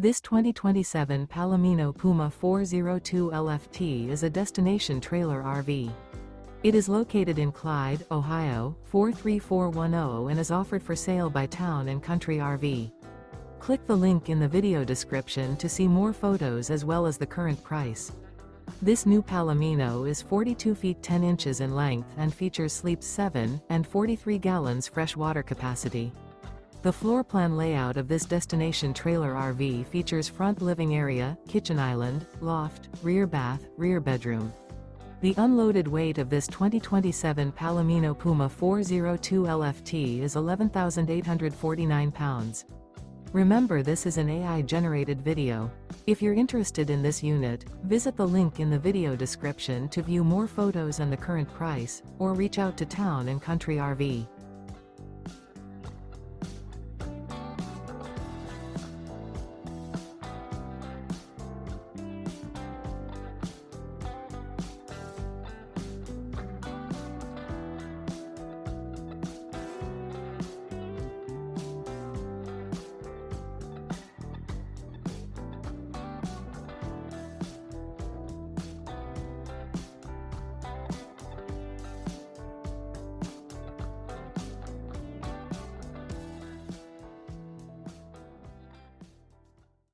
This 2027 Palomino Puma 402 LFT is a destination trailer RV. It is located in Clyde, Ohio, 43410 and is offered for sale by Town & Country RV. Click the link in the video description to see more photos as well as the current price. This new Palomino is 42 feet 10 inches in length and features sleeps 7 and 43 gallons fresh water capacity. The floor plan layout of this destination trailer RV features front living area, kitchen island, loft, rear bath, rear bedroom. The unloaded weight of this 2027 Palomino Puma 402 LFT is 11,849 pounds. Remember, this is an AI-generated video. If you're interested in this unit, visit the link in the video description to view more photos and the current price, or reach out to Town & Country RV.